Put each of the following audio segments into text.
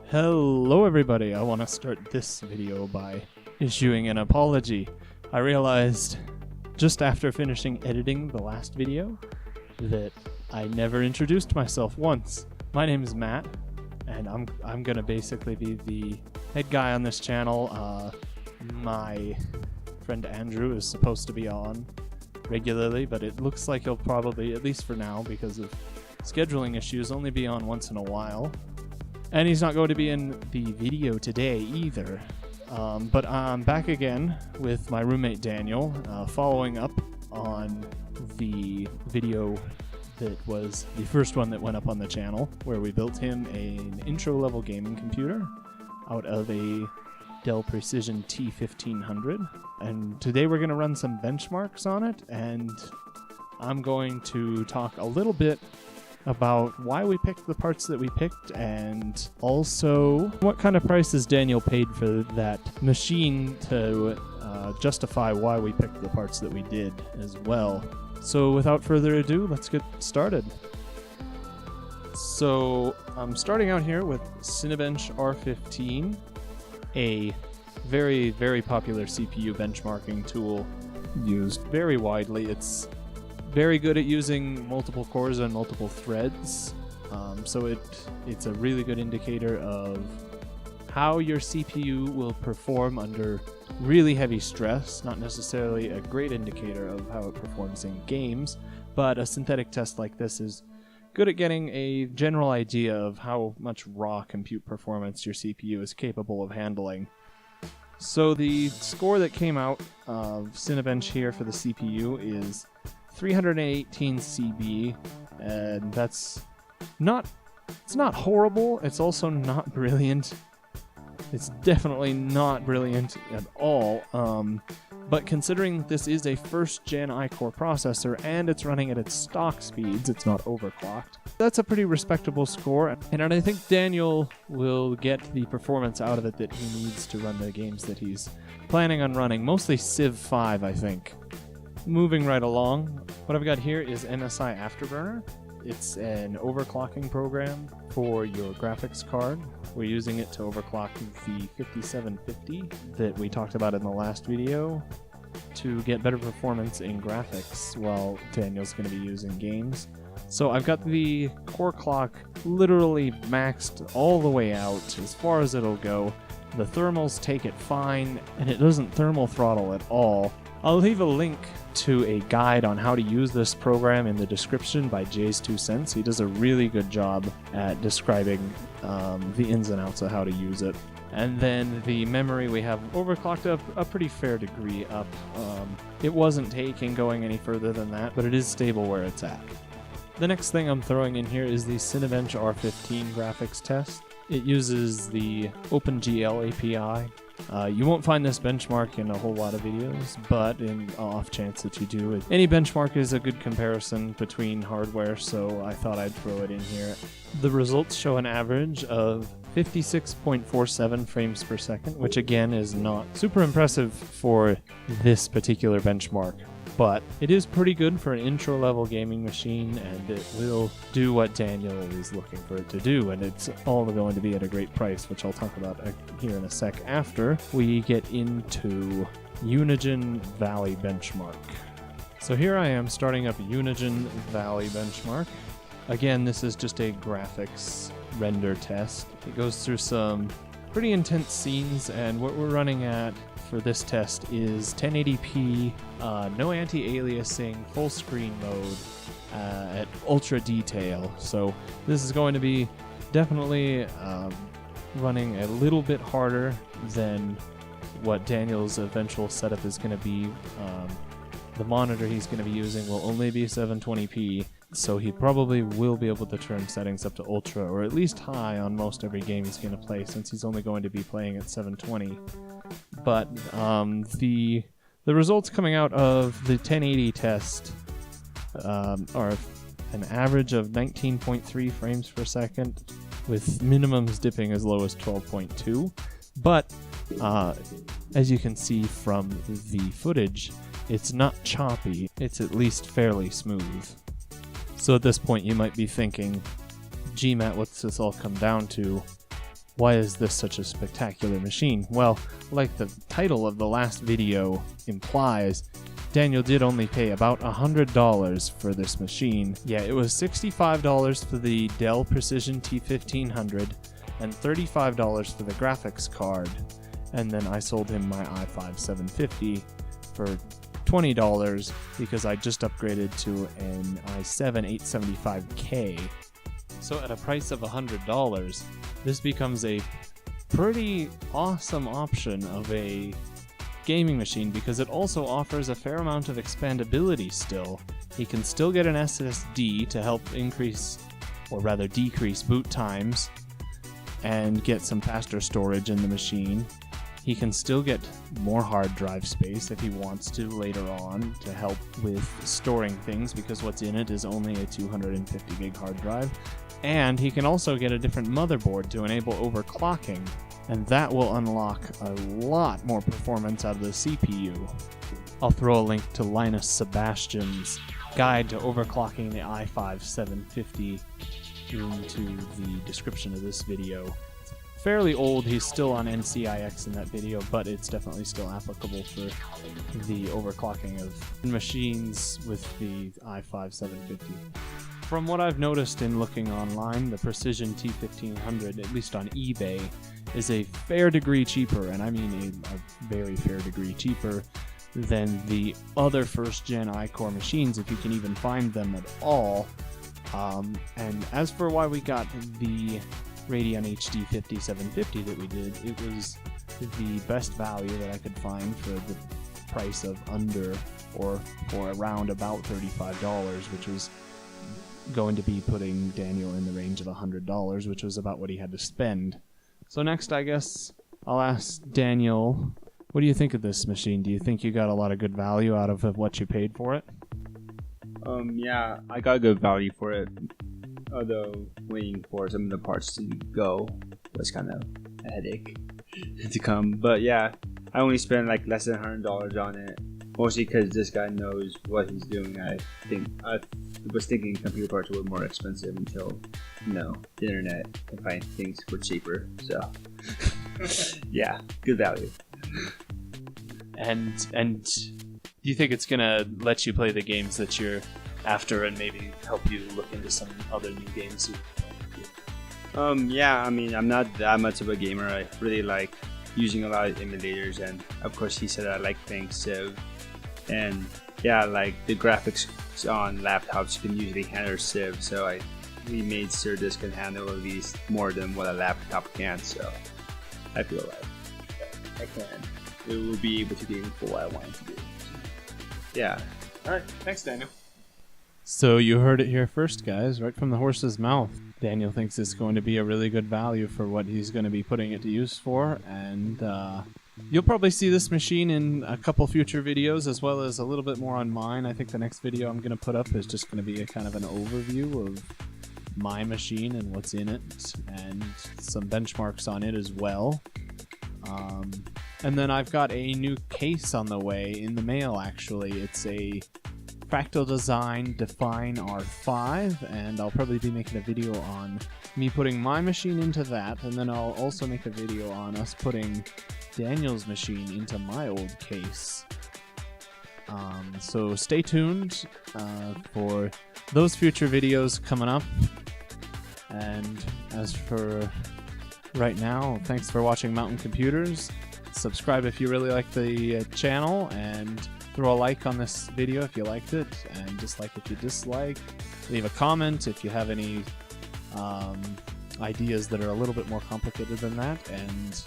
Hello everybody, I want to start this video by issuing an apology. I realized just after finishing editing the last video that I never introduced myself once. My name is Matt, and I'm gonna basically be the head guy on this channel. My friend Andrew is supposed to be on regularly, but it looks like he'll probably, at least for now because of scheduling issues, only be on once in a while. And he's not going to be in the video today either. But I'm back again with my roommate Daniel, following up on the video that was the first one that went up on the channel, where we built him an intro-level gaming computer out of a Dell Precision T1500. And today we're going to run some benchmarks on it, and I'm going to talk a little bit about why we picked the parts that we picked, and also what kind of prices Daniel paid for that machine to justify why we picked the parts that we did as well. So without further ado, let's get started. So I'm starting out here with Cinebench R15, a very, very popular CPU benchmarking tool used very widely. It's very good at using multiple cores and multiple threads, so it's a really good indicator of how your CPU will perform under really heavy stress. Not necessarily a great indicator of how it performs in games, but a synthetic test like this is good at getting a general idea of how much raw compute performance your CPU is capable of handling. So the score that came out of Cinebench here for the CPU is 318 CB, and it's not horrible, it's also not brilliant. It's definitely not brilliant at all, but considering this is a first-gen iCore processor and it's running at its stock speeds, it's not overclocked, that's a pretty respectable score, and I think Daniel will get the performance out of it that he needs to run the games that he's planning on running, mostly Civ 5, I think. Moving right along, what I've got here is MSI Afterburner. It's an overclocking program for your graphics card. We're using it to overclock the 5750 that we talked about in the last video to get better performance in graphics while Daniel's going to be using games. So I've got the core clock literally maxed all the way out as far as it'll go. The thermals take it fine, and it doesn't thermal throttle at all. I'll leave a link to a guide on how to use this program in the description by JayzTwoCents. He does a really good job at describing the ins and outs of how to use it. And then the memory we have overclocked up a pretty fair degree up. It wasn't going any further than that, but it is stable where it's at. The next thing I'm throwing in here is the Cinebench R15 graphics test. It uses the OpenGL API. You won't find this benchmark in a whole lot of videos, but in off chance that you do, any benchmark is a good comparison between hardware, so I thought I'd throw it in here. The results show an average of 56.47 frames per second, which again is not super impressive for this particular benchmark, but it is pretty good for an intro-level gaming machine, and it will do what Daniel is looking for it to do, and it's all going to be at a great price, which I'll talk about here in a sec after we get into Unigine Valley Benchmark. So here I am starting up Unigine Valley Benchmark. Again, this is just a graphics render test. It goes through some pretty intense scenes, and what we're running at for this test is 1080p, no anti-aliasing, full screen mode at ultra detail. So this is going to be definitely running a little bit harder than what Daniel's eventual setup is going to be. The monitor he's going to be using will only be 720p, so he probably will be able to turn settings up to ultra, or at least high on most every game he's going to play, since he's only going to be playing at 720. But the results coming out of the 1080 test are an average of 19.3 frames per second, with minimums dipping as low as 12.2. But as you can see from the footage, it's not choppy, it's at least fairly smooth. So at this point you might be thinking, gee Matt, what's this all come down to? Why is this such a spectacular machine? Well, like the title of the last video implies, Daniel did only pay about $100 for this machine. Yeah, it was $65 for the Dell Precision T1500 and $35 for the graphics card. And then I sold him my i5 750 for $20 because I just upgraded to an i7 875K. So at a price of $100, this becomes a pretty awesome option of a gaming machine because it also offers a fair amount of expandability still. He can still get an SSD to help increase, or rather decrease, boot times and get some faster storage in the machine. He can still get more hard drive space if he wants to later on to help with storing things because what's in it is only a 250 gig hard drive. And he can also get a different motherboard to enable overclocking, and that will unlock a lot more performance out of the CPU. I'll throw a link to Linus Sebastian's guide to overclocking the i5 750 into the description of this video. It's fairly old, he's still on NCIX in that video, but it's definitely still applicable for the overclocking of machines with the i5 750. From what I've noticed in looking online, the Precision T1500, at least on eBay, is a fair degree cheaper, and I mean a very fair degree cheaper than the other first-gen iCore machines, if you can even find them at all. And as for why we got the Radeon HD 5750 that we did, it was the best value that I could find for the price of under or around about $35, which was going to be putting Daniel in the range of $100, which was about what he had to spend. So next, I guess, I'll ask Daniel, what do you think of this machine? Do you think you got a lot of good value out of what you paid for it? Yeah, I got good value for it. Although waiting for some of the parts to go was kind of a headache to come. But yeah, I only spent like less than $100 on it. Mostly because this guy knows what he's doing. I was thinking computer parts were more expensive until, the internet can find things for cheaper. So, yeah, good value. And do you think it's gonna let you play the games that you're after, and maybe help you look into some other new games? Yeah, I mean, I'm not that much of a gamer. I really like using a lot of emulators, and of course, he said I like playing Civ. And yeah, like the graphics on laptops can usually handle Civ, so we made sure this can handle at least more than what a laptop can. So I feel like I can. It will be able to do what I want it to do. Yeah. All right. Thanks, Daniel. So you heard it here first, guys, right from the horse's mouth. Daniel thinks it's going to be a really good value for what he's going to be putting it to use for, and you'll probably see this machine in a couple future videos, as well as a little bit more on mine. I think the next video I'm going to put up is just going to be a kind of an overview of my machine and what's in it, and some benchmarks on it as well. And then I've got a new case on the way in the mail, actually. It's a Fractal Design Define R5, and I'll probably be making a video on me putting my machine into that, and then I'll also make a video on us putting Daniel's machine into my old case. So stay tuned for those future videos coming up. And as for right now, thanks for watching Mountain Computers. Subscribe if you really like the channel, and throw a like on this video if you liked it, and dislike if you dislike. Leave a comment if you have any ideas that are a little bit more complicated than that, and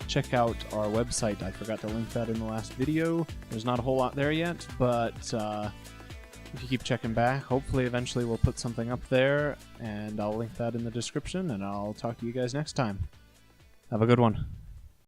check out our website. I forgot to link that in the last video. There's not a whole lot there yet, but if you keep checking back, hopefully eventually we'll put something up there, and I'll link that in the description, and I'll talk to you guys next time. Have a good one.